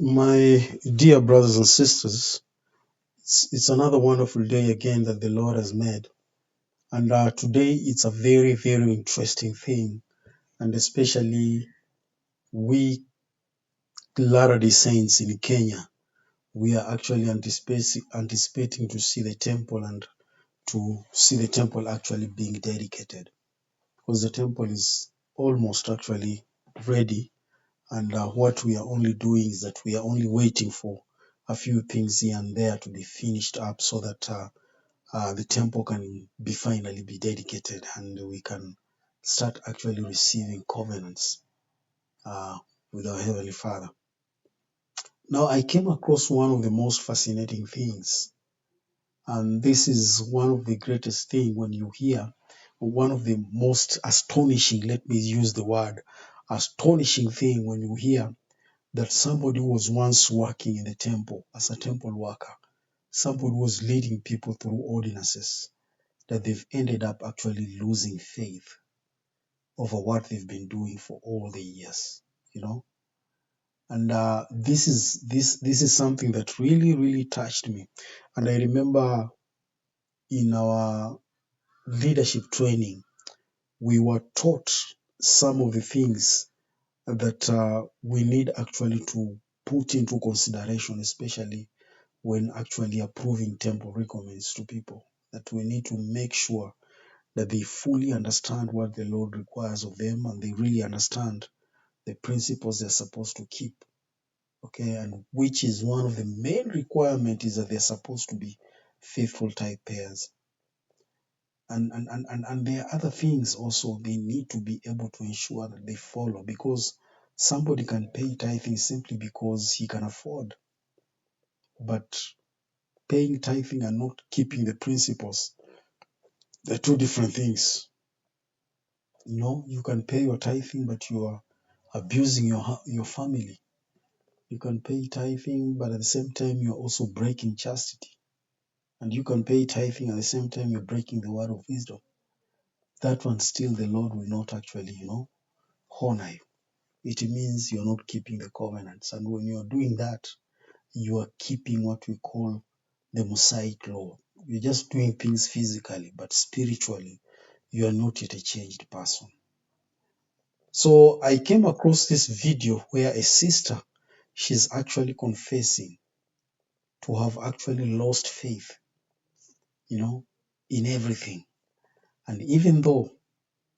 My dear brothers and sisters, it's another wonderful day again that the Lord has made. And today it's a very, very interesting thing. And especially we Latter-day Saints in Kenya, we are actually anticipating to see the temple and to see the temple actually being dedicated. Because the temple is almost actually ready. And what we are only doing is that we are only waiting for a few things here and there to be finished up so that the temple can finally be dedicated and we can start actually receiving covenants with our Heavenly Father. Now, I came across one of the most fascinating things, and this is one of the greatest things when you hear one of the most astonishing, let me use the word, astonishing thing when you hear that somebody was once working in the temple as a temple worker. Somebody was leading people through ordinances that they've ended up actually losing faith over what they've been doing for all the years, you know. And this is something that really touched me. And I remember in our leadership training, we were taught some of the things that we need actually to put into consideration, especially when actually approving temple recommends to people, that we need to make sure that they fully understand what the Lord requires of them and they really understand the principles they're supposed to keep. Okay, and which is one of the main requirements is that they're supposed to be faithful tithe payers. And there are other things also they need to be able to ensure that they follow, because somebody can pay tithing simply because he can afford. But paying tithing and not keeping the principles, they're two different things. You know, you can pay your tithing, but you are abusing your family. You can pay tithing, but at the same time, you're also breaking chastity. And you can pay tithing at the same time, you're breaking the word of wisdom. That one still the Lord will not actually, honor you. It means you're not keeping the covenants. And when you're doing that, you are keeping what we call the Mosaic law. You're just doing things physically, but spiritually, you are not yet a changed person. So I came across this video where a sister, she's actually confessing to have actually lost faith, in everything. And even though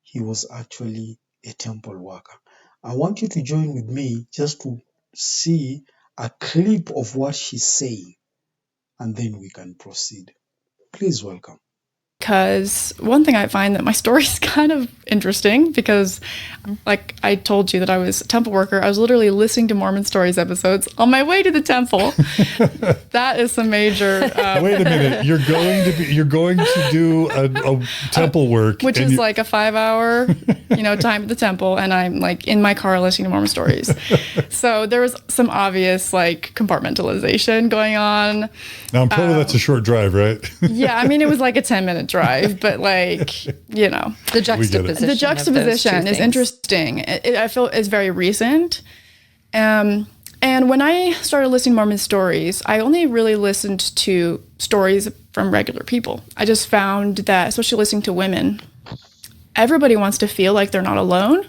he was actually a temple worker, I want you to join with me just to see a clip of what she's saying, and then we can proceed. Please welcome. Because one thing I find that my story is kind of interesting because, like I told you that I was a temple worker, I was literally listening to Mormon Stories episodes on my way to the temple. That is some major. Wait a minute, you're going to do a temple work, which is like a 5-hour, time at the temple, and I'm like in my car listening to Mormon Stories. So there was some obvious like compartmentalization going on. Now I'm probably that's a short drive, right? Yeah, I mean it was like a 10-minute drive, but like, the juxtaposition is interesting. I feel it's very recent. And when I started listening to Mormon Stories, I only really listened to stories from regular people. I just found that, especially listening to women, everybody wants to feel like they're not alone.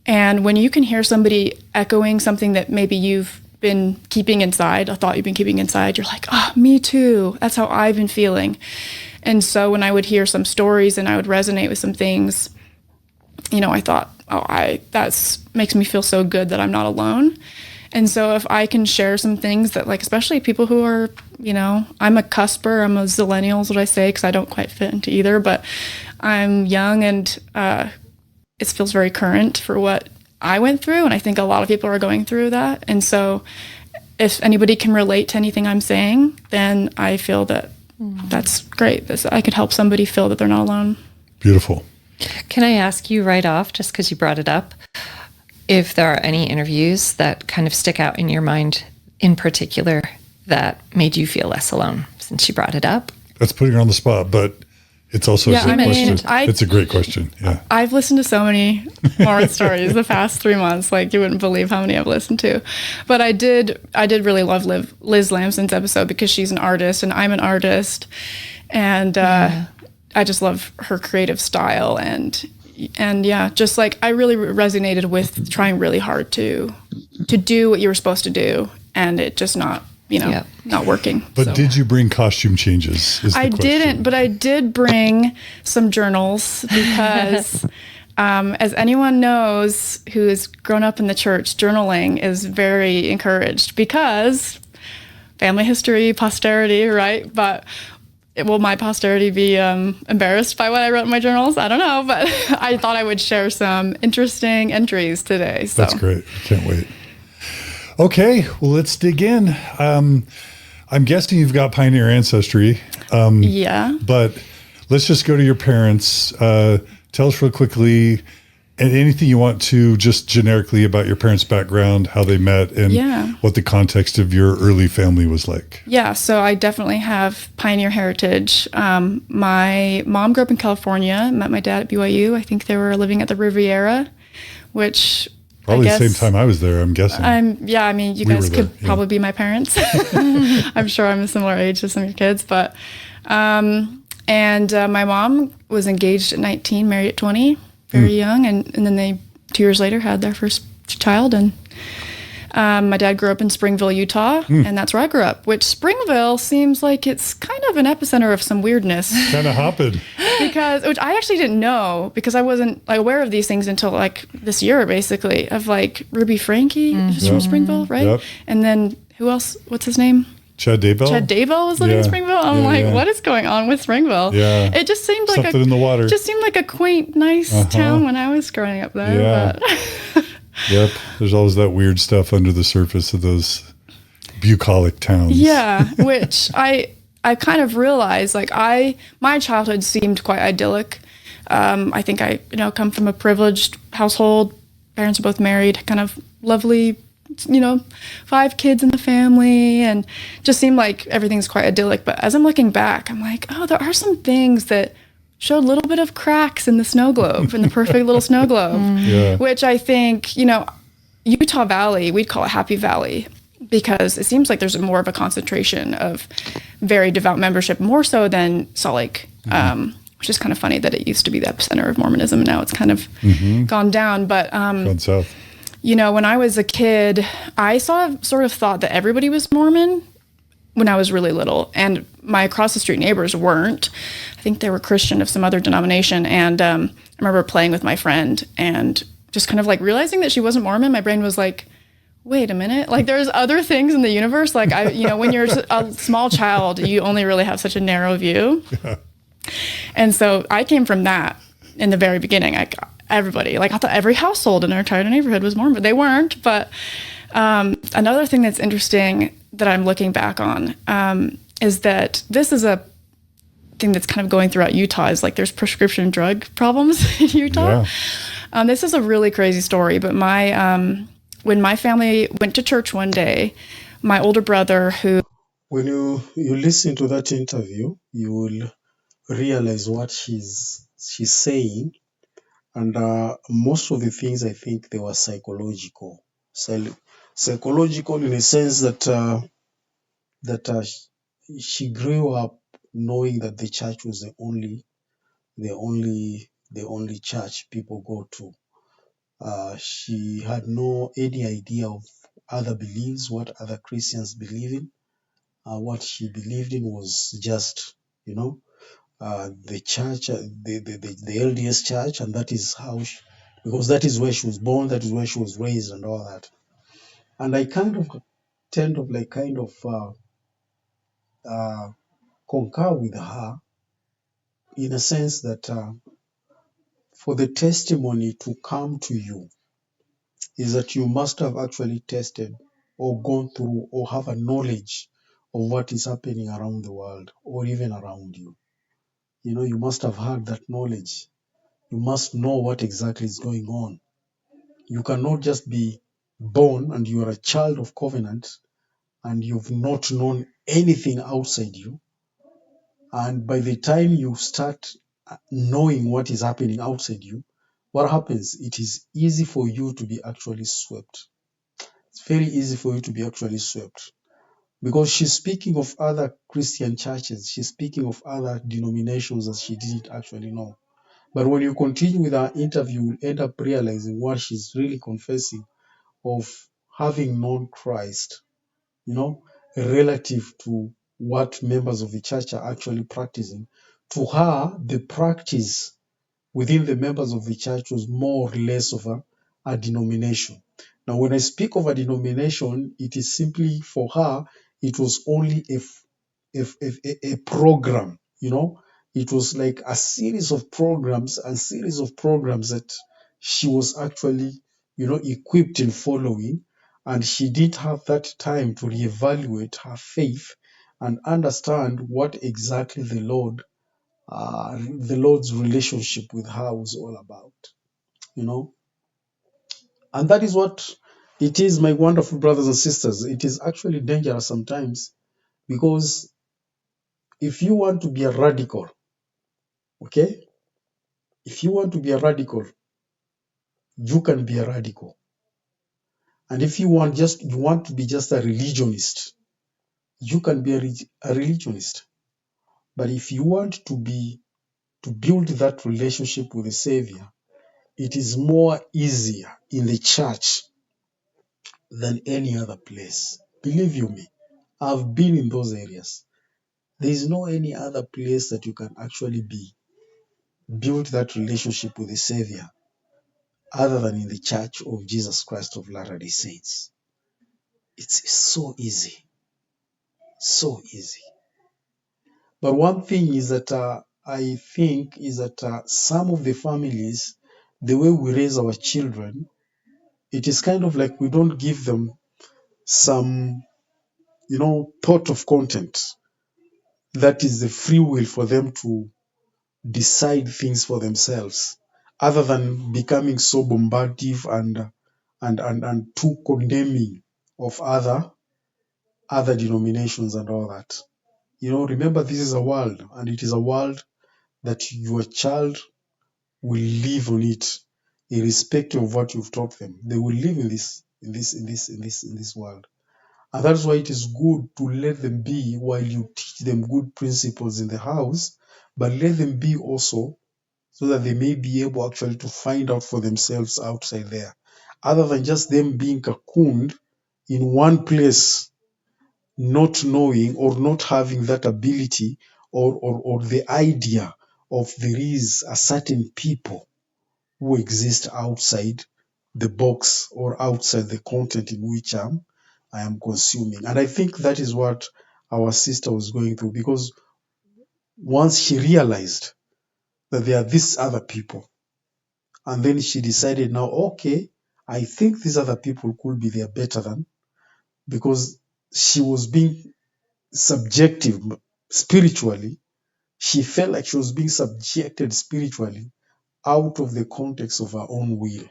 And when you can hear somebody echoing something that maybe you've been keeping inside, a thought you've been keeping inside, you're like, oh, me too. That's how I've been feeling. And so when I would hear some stories and I would resonate with some things, I thought, that makes me feel so good that I'm not alone. And so if I can share some things that, like, especially people who are, I'm a cusper, I'm a zillennial is what I say, because I don't quite fit into either, but I'm young and it feels very current for what I went through. And I think a lot of people are going through that. And so if anybody can relate to anything I'm saying, then I feel that that's great. I could help somebody feel that they're not alone. Beautiful. Can I ask you right off, just because you brought it up, if there are any interviews that kind of stick out in your mind in particular that made you feel less alone, since you brought it up? That's putting her on the spot, but It's also Yeah, a great I mean, question. It's a great question. Yeah. I've listened to so many Mormon stories the past 3 months. Like, you wouldn't believe how many I've listened to. But I did really love Liz Lamson's episode because she's an artist and I'm an artist. And I just love her creative style. And yeah, just like I really resonated with trying really hard to do what you were supposed to do. And it just not working. But did you bring costume changes? I didn't, but I did bring some journals because, as anyone knows who has grown up in the church, journaling is very encouraged because family history, posterity, right? But will my posterity be embarrassed by what I wrote in my journals? I don't know, but I thought I would share some interesting entries today. So. That's great. I can't wait. Okay, well, let's dig in. I'm guessing you've got pioneer ancestry. Yeah. But let's just go to your parents. Tell us real quickly, and anything you want to, just generically about your parents' background, how they met, and what the context of your early family was like. Yeah, so I definitely have pioneer heritage. My mom grew up in California, met my dad at BYU. I think they were living at the Riviera, which... Probably the same time I was there, I'm guessing. I mean, you guys could probably be my parents. I'm sure I'm a similar age to some of your kids. But, my mom was engaged at 19, married at 20, very young. And then they, 2 years later, had their first child. And my dad grew up in Springville, Utah, and that's where I grew up, which Springville seems like it's kind of an epicenter of some weirdness. Kind of hopping. Which I actually didn't know because I wasn't aware of these things until like this year, basically, of like Ruby Franke, who's from Springville, right? Yep. And then who else? What's his name? Chad Daybell? Chad Daybell was living in Springville. I'm what is going on with Springville? Yeah. It just seemed like something in the water. Just seemed like a quaint, nice town when I was growing up there. Yeah. But yep. There's always that weird stuff under the surface of those bucolic towns. Yeah, which I kind of realized, like my childhood seemed quite idyllic. I think I come from a privileged household. Parents are both married, kind of lovely, 5 kids in the family, and just seemed like everything's quite idyllic. But as I'm looking back, I'm like, oh, there are some things that showed a little bit of cracks in the snow globe, in the perfect little snow globe, which I think, Utah Valley, we'd call it Happy Valley, because it seems like there's more of a concentration of very devout membership, more so than Salt Lake, which is kind of funny that it used to be the epicenter of Mormonism, and now it's kind of gone down. But gone south. When I was a kid, I sort of thought that everybody was Mormon when I was really little, and my across the street neighbors weren't. I think they were Christian of some other denomination, and I remember playing with my friend and just kind of like realizing that she wasn't Mormon. My brain was like, wait a minute, like there's other things in the universe. Like when you're a small child, you only really have such a narrow view. Yeah. And so I came from that in the very beginning. Everybody, I thought every household in our entire neighborhood was Mormon, but they weren't. But another thing that's interesting that I'm looking back on is that this is a thing that's kind of going throughout Utah, is like there's prescription drug problems in Utah. Yeah. This is a really crazy story, but when my family went to church one day, my older brother when you listen to that interview, you will realize what she's saying. And most of the things, I think they were psychological. Psychological in a sense that she grew up knowing that the church was the only church people go to. She had any idea of other beliefs, what other Christians believe in. What she believed in was just, the church, the LDS church, and that is how because that is where she was born, that is where she was raised, and all that. And I concur with her in a sense that for the testimony to come to you is that you must have actually tested or gone through or have a knowledge of what is happening around the world or even around you. You must have had that knowledge. You must know what exactly is going on. You cannot just be born and you are a child of covenant and you've not known anything outside you. And by the time you start knowing what is happening outside you, what happens? It is easy for you to be actually swept. It's very easy for you to be actually swept. Because she's speaking of other Christian churches, she's speaking of other denominations that she didn't actually know. But when you continue with her interview, you'll end up realizing what she's really confessing of having known Christ, you know, relative to what members of the church are actually practicing. To her, the practice within the members of the church was more or less of a denomination. Now, when I speak of a denomination, it is simply for her, it was only a program, you know, it was like a series of programs that she was actually, you know, equipped in following. And she did have that time to reevaluate her faith and understand what exactly the Lord's relationship with her was all about, you know. And that is what it is, my wonderful brothers and sisters. It is actually dangerous sometimes because if you want to be a radical, okay, if you want to be a radical, you can be a radical. And if you want to be just a religionist, you can be a religionist. But if you want to build that relationship with the Savior, it is more easier in the church than any other place. Believe you me, I've been in those areas. There is no any other place that you can actually build that relationship with the Savior other than in the Church of Jesus Christ of Latter-day Saints. It's so easy, so easy. But one thing is that I think is that some of the families, the way we raise our children, it is kind of like we don't give them some, you know, thought of content. That is the free will for them to decide things for themselves, other than becoming so combative and too condemning of other denominations and all that. You know, remember this is a world, and it is a world that your child will live on it, irrespective of what you've taught them. They will live in this world. And that's why it is good to let them be while you teach them good principles in the house, but let them be also so that they may be able actually to find out for themselves outside there, other than just them being cocooned in one place, not knowing or not having that ability or the idea of there is a certain people who exist outside the box or outside the content in which I am consuming. And I think that is what our sister was going through, because once she realized that there are these other people, and then she decided now, okay, I think these other people could be there better than, because she was being subjective spiritually. She felt like she was being subjected spiritually out of the context of her own will,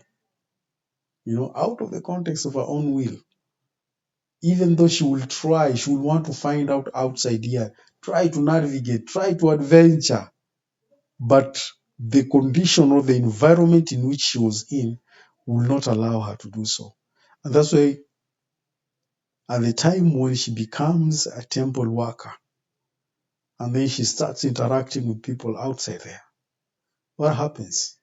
you know, out of the context of her own will. Even though she will try, she will want to find out outside here, try to navigate, try to adventure, but the condition or the environment in which she was in will not allow her to do so. And that's why at the time when she becomes a temple worker and then she starts interacting with people outside there, what happens?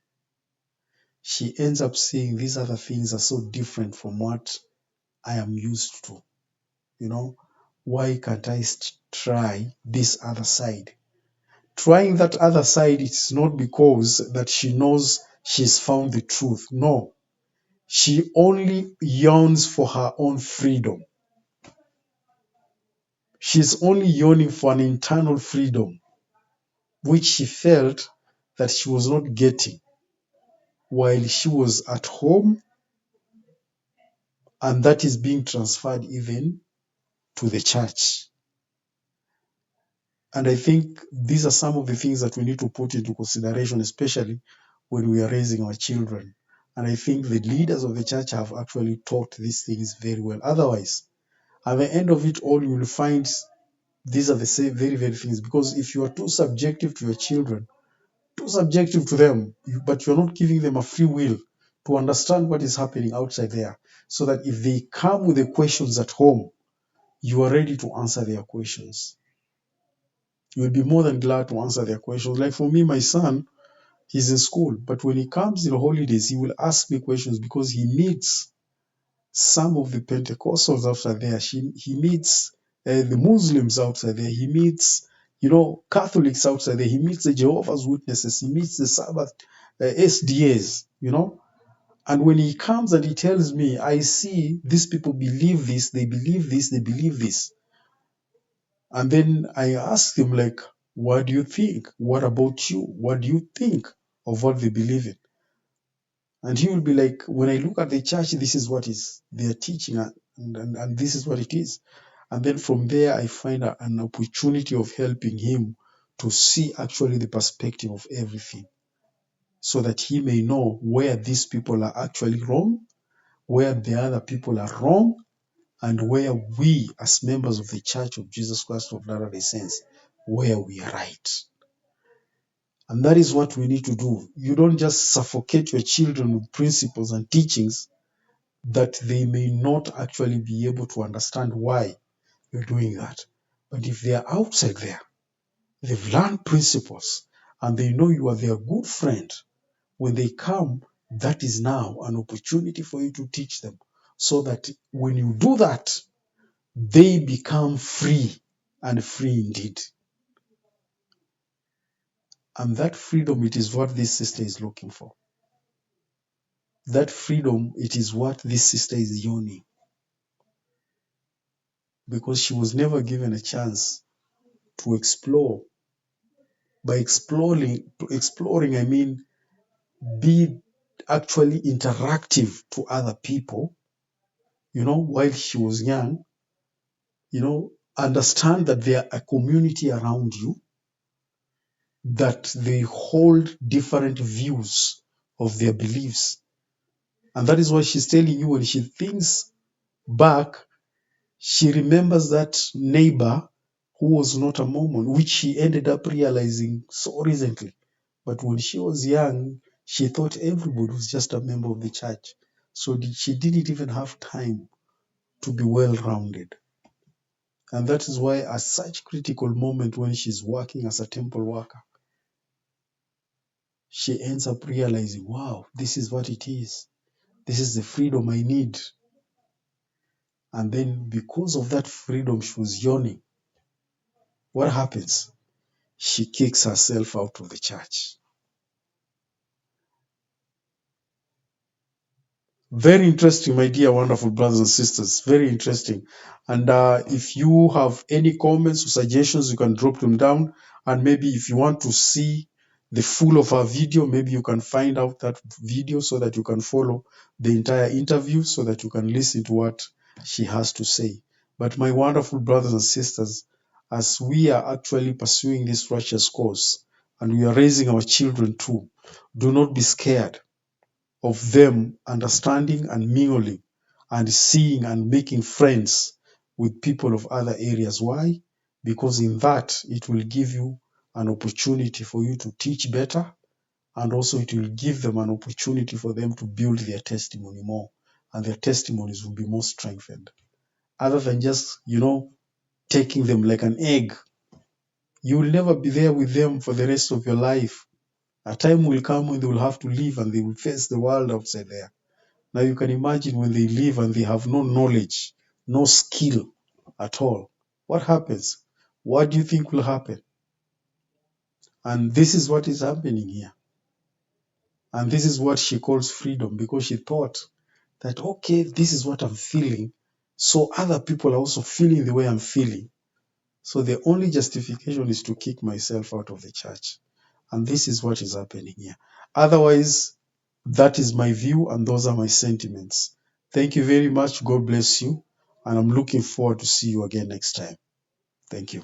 She ends up seeing these other things are so different from what I am used to. You know, why can't I try this other side? Trying that other side, it's not because that she knows she's found the truth. No, she only yearns for her own freedom. She's only yearning for an internal freedom, which she felt that she was not getting while she was at home, and that is being transferred even to the church. And I think these are some of the things that we need to put into consideration, especially when we are raising our children. And I think the leaders of the church have actually taught these things very well. Otherwise, at the end of it all, you will find These are the same very, very things. Because if you are too subjective to your children, too subjective to them, but you're not giving them a free will to understand what is happening outside there, so that if they come with the questions at home, you are ready to answer their questions. You'll be more than glad to answer their questions. Like for me, my son, he's in school, but when he comes in holidays, he will ask me questions because he meets some of the Pentecostals outside there. He meets the Muslims outside there. He meets, Catholics outside there. He meets the Jehovah's Witnesses. He meets the Sabbath SDAs, And when he comes and he tells me, I see these people believe this, they believe this, they believe this. And then I ask him, like, what do you think? What about you? What do you think of what they believe in? And he will be like, when I look at the church, this is what is they are teaching, and this is what it is. And then from there, I find an opportunity of helping him to see actually the perspective of everything, so that he may know where these people are actually wrong, where the other people are wrong, and where we, as members of the Church of Jesus Christ of Latter-day Saints, where we are right. And that is what we need to do. You don't just suffocate your children with principles and teachings that they may not actually be able to understand why you're doing that. But if they are outside there, they've learned principles, and they know you are their good friend, when they come, that is now an opportunity for you to teach them, so that when you do that, they become free, and free indeed. And that freedom, it is what this sister is looking for. That freedom, it is what this sister is yearning, because she was never given a chance to explore. By exploring, I mean be actually interactive to other people, while she was young, understand that there are a community around you, that they hold different views of their beliefs. And that is why she's telling you, when she thinks back, she remembers that neighbor who was not a Mormon, which she ended up realizing so recently. But when she was young, she thought everybody was just a member of the church. So she didn't even have time to be well-rounded. And that is why at such critical moment, when she's working as a temple worker, she ends up realizing, wow, this is what it is. This is the freedom I need. And then because of that freedom she was yearning, what happens? She kicks herself out of the church. Very interesting, my dear, wonderful brothers and sisters. Very interesting. And if you have any comments or suggestions, you can drop them down. And maybe if you want to see the full of our video, maybe you can find out that video so that you can follow the entire interview, so that you can listen to what she has to say. But my wonderful brothers and sisters, as we are actually pursuing this righteous cause, and we are raising our children too, do not be scared of them understanding and mingling and seeing and making friends with people of other areas. Why? Because in that, it will give you an opportunity for you to teach better, and also it will give them an opportunity for them to build their testimony more, and their testimonies will be more strengthened. Other than just, taking them like an egg, you will never be there with them for the rest of your life. A time will come when they will have to leave and they will face the world outside there. Now you can imagine when they leave and they have no knowledge, no skill at all. What happens? What do you think will happen? And this is what is happening here. And this is what she calls freedom, because she thought that, okay, this is what I'm feeling, so other people are also feeling the way I'm feeling. So the only justification is to kick myself out of the church. And this is what is happening here. Otherwise, that is my view and those are my sentiments. Thank you very much. God bless you. And I'm looking forward to see you again next time. Thank you.